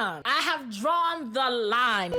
down. I have drawn the line.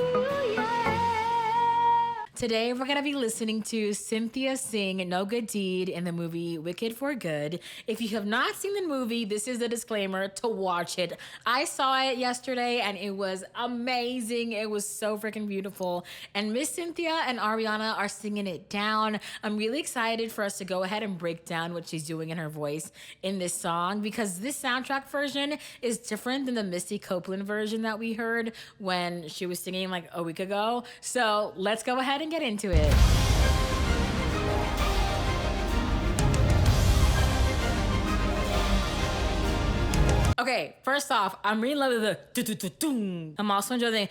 Today, we're going to be listening to Cynthia sing No Good Deed in the movie Wicked for Good. If you have not seen the movie, this is the disclaimer to watch it. I saw it yesterday and it was amazing. It was so freaking beautiful. And Miss Cynthia and Ariana are singing it down. I'm really excited for us to go ahead and break down what she's doing in her voice in this song, because this soundtrack version is different than the Misty Copeland version that we heard when she was singing like a week ago. So let's go ahead and get into it. Okay, first off, I'm really loving the do-do-do-doom. I'm also enjoying the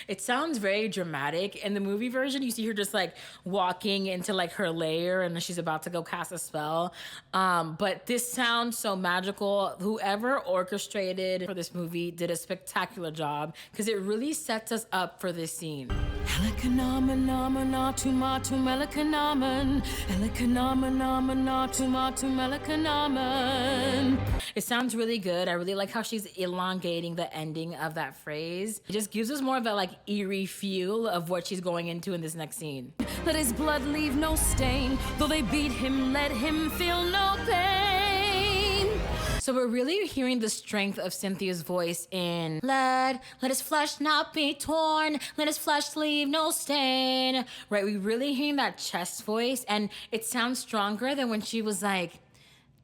It sounds very dramatic. In the movie version, you see her just like walking into like her lair and she's about to go cast a spell. But this sounds so magical. Whoever orchestrated for this movie did a spectacular job because it really sets us up for this scene. It sounds really good. I really like how she's elongating the ending of that phrase. It just gives us more of that like eerie feel of what she's going into in this next scene. Let his blood leave no stain. Though they beat him, let him feel no pain. So we're really hearing the strength of Cynthia's voice in let his flesh not be torn, let his flesh leave no stain. Right, we're really hearing that chest voice, and it sounds stronger than when she was like,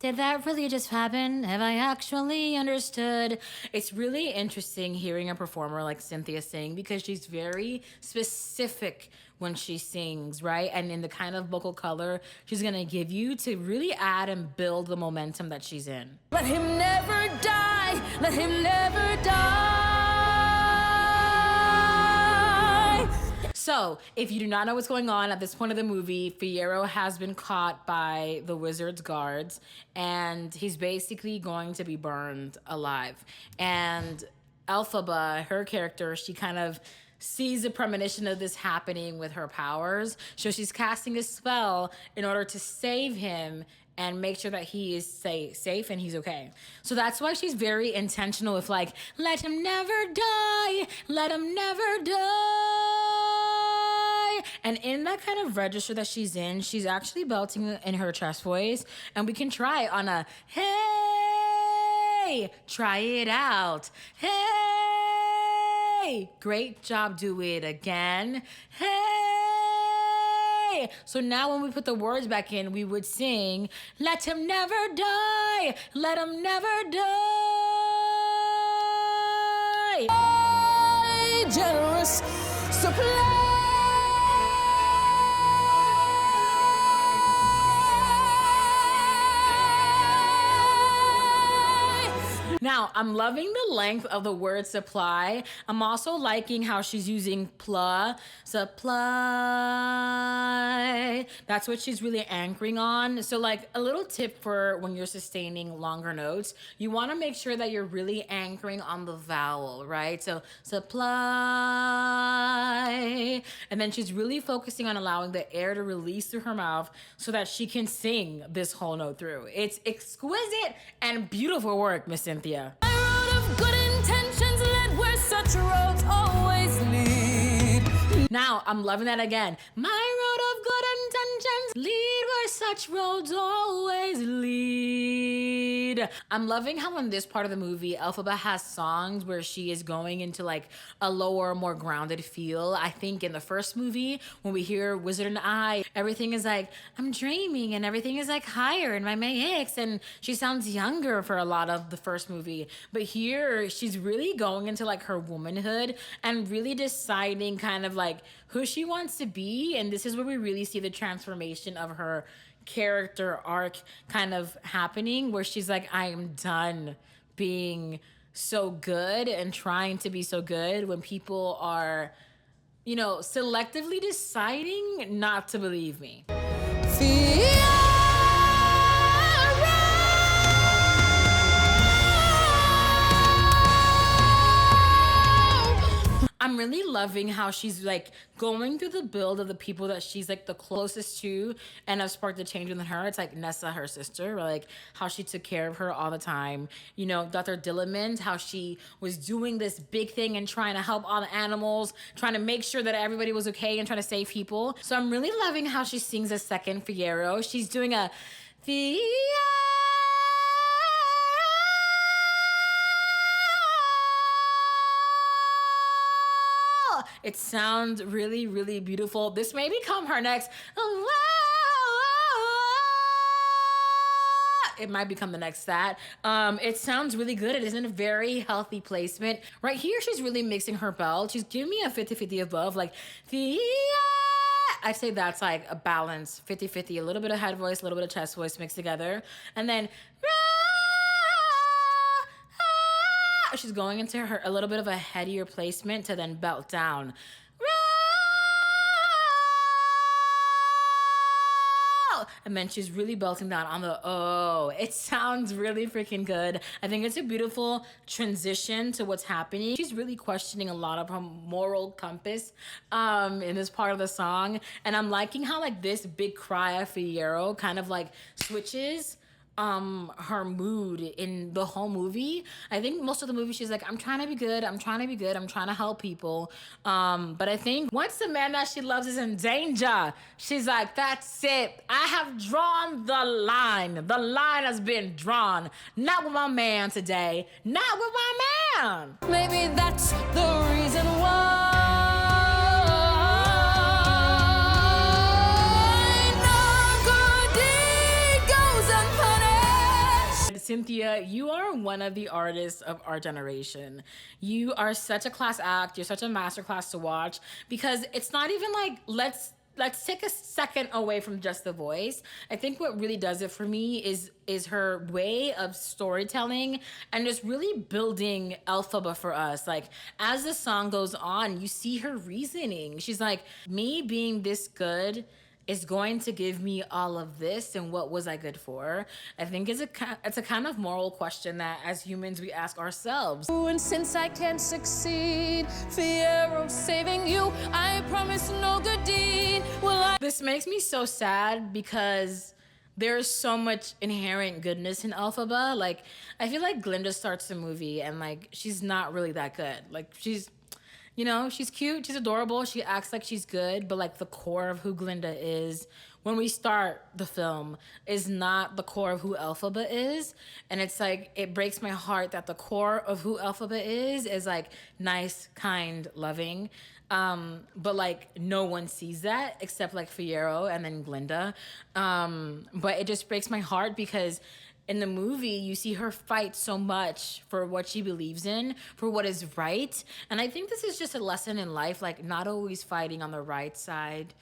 did that really just happen? Have I actually understood? It's really interesting hearing a performer like Cynthia sing because she's very specific when she sings, right? And in the kind of vocal color she's gonna give you to really add and build the momentum that she's in. Let him never die, let him never die. So, if you do not know what's going on at this point of the movie, Fiyero has been caught by the wizard's guards, and he's basically going to be burned alive. And Elphaba, her character, she kind of sees the premonition of this happening with her powers. So she's casting a spell in order to save him and make sure that he is safe and he's okay. So that's why she's very intentional with like, let him never die, let him never die. And in that kind of register that she's in, she's actually belting in her chest voice. And we can try on a, hey, try it out. Hey, great job, do it again. Hey. So now when we put the words back in, we would sing, let him never die, let him never die. Generous supply. Now, I'm loving the length of the word supply. I'm also liking how she's using supply. That's what she's really anchoring on. So like a little tip for when you're sustaining longer notes, you want to make sure that you're really anchoring on the vowel, right? So supply. And then she's really focusing on allowing the air to release through her mouth so that she can sing this whole note through. It's exquisite and beautiful work, Miss Cynthia. My road of good intentions led where such roads always lead. Now, I'm loving that again. My road of good intentions lead where such roads always lead. I'm loving how in this part of the movie, Elphaba has songs where she is going into like a lower, more grounded feel. I think in the first movie, when we hear Wizard and I, everything is like, I'm dreaming, and everything is like higher in my mix, and she sounds younger for a lot of the first movie. But here, she's really going into like her womanhood and really deciding kind of like who she wants to be, and this is where we really see the transformation of her character arc kind of happening, where she's like, I am done being so good and trying to be so good when people are, you know, selectively deciding not to believe me. I'm really loving how she's like going through the build of the people that she's like the closest to and have sparked the change within her. It's like Nessa, her sister, or like how she took care of her all the time. You know, Dr. Dillamond, how she was doing this big thing and trying to help all the animals, trying to make sure that everybody was okay and trying to save people. So I'm really loving how she sings a second Fiyero. She's doing a Fiyero. It sounds really, really beautiful. This may become her next. It might become the next that. It sounds really good. It is in a very healthy placement. Right here, she's really mixing her belt. She's giving me a 50-50 above, like, I'd say that's like a balance, 50-50, a little bit of head voice, a little bit of chest voice mixed together. And then she's going into her a little bit of a headier placement to then belt down. And then she's really belting down on the oh. It sounds really freaking good. I think it's a beautiful transition to what's happening. She's really questioning a lot of her moral compass in this part of the song. And I'm liking how like this big cry of Fiyero kind of like switches her mood in the whole movie. I think most of the movie she's like, I'm trying to be good, I'm trying to be good, I'm trying to help people. But I think once the man that she loves is in danger, she's like, that's it. I have drawn the line. The line has been drawn. Not with my man today. Not with my man. Maybe that's the reason why. Cynthia, you are one of the artists of our generation. You are such a class act. You're such a masterclass to watch because it's not even like, let's take a second away from just the voice. I think what really does it for me is her way of storytelling and just really building Elphaba for us. Like, as the song goes on, you see her reasoning. She's like, me being this good is going to give me all of this, and what was I good for? I think it's a kind of moral question that as humans we ask ourselves. And since I can't succeed, Fiyero saving you, I promise no good deed will I. This makes me so sad because there's so much inherent goodness in Elphaba. Like, I feel like Glinda starts the movie and like she's not really that good. Like, she's, you know, she's cute, she's adorable, she acts like she's good, but like the core of who Glinda is when we start the film is not the core of who Elphaba is. And it's like, it breaks my heart that the core of who Elphaba is like nice, kind, loving. But like no one sees that except like Fiyero and then Glinda. But it just breaks my heart because in the movie, you see her fight so much for what she believes in, for what is right. And I think this is just a lesson in life, like not always fighting on the right side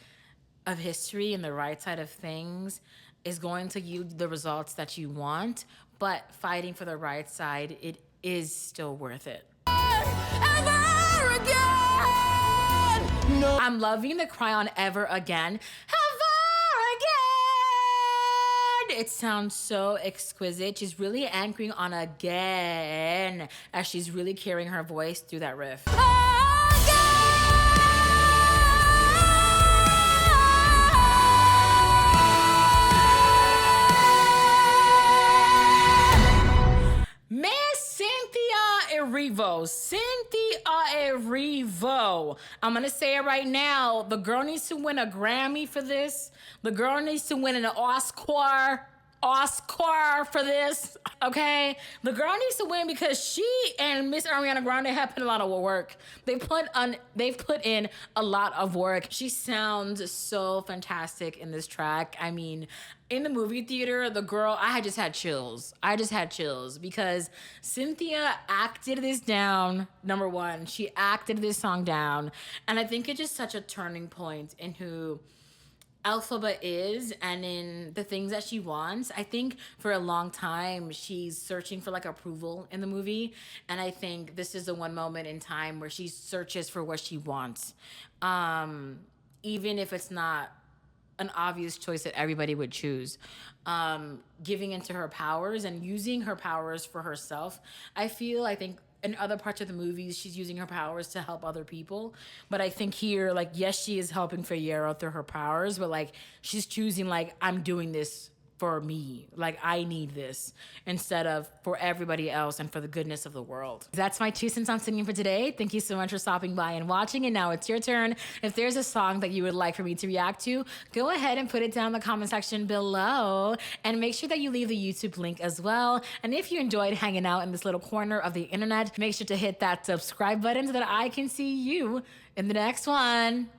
of history and the right side of things is going to yield the results that you want, but fighting for the right side, it is still worth it. Ever again. No. I'm loving the cry on Ever Again. It sounds so exquisite. She's really anchoring on again as she's really carrying her voice through that riff. Miss Cynthia Erivo. Cynthia Erivo. I'm going to say it right now. The girl needs to win a Grammy for this. The girl needs to win an Oscar for this, okay? The girl needs to win because she and Miss Ariana Grande have put a lot of work. They've put in a lot of work. She sounds so fantastic in this track. I mean, in the movie theater, the girl, I just had chills. Because Cynthia acted this down, number one. She acted this song down. And I think it's just such a turning point in who Elphaba is and in the things that she wants. I think for a long time she's searching for like approval in the movie, and I think this is the one moment in time where she searches for what she wants, even if it's not an obvious choice that everybody would choose. Giving into her powers and using her powers for herself. I think in other parts of the movies, she's using her powers to help other people. But I think here, like, yes, she is helping Fiyero through her powers, but like, she's choosing, like, I'm doing this for me. Like, I need this instead of for everybody else and for the goodness of the world. That's my 2 cents on singing for today. Thank you so much for stopping by and watching. And now it's your turn. If there's a song that you would like for me to react to, go ahead and put it down in the comment section below. And make sure that you leave the YouTube link as well. And if you enjoyed hanging out in this little corner of the internet, make sure to hit that subscribe button so that I can see you in the next one.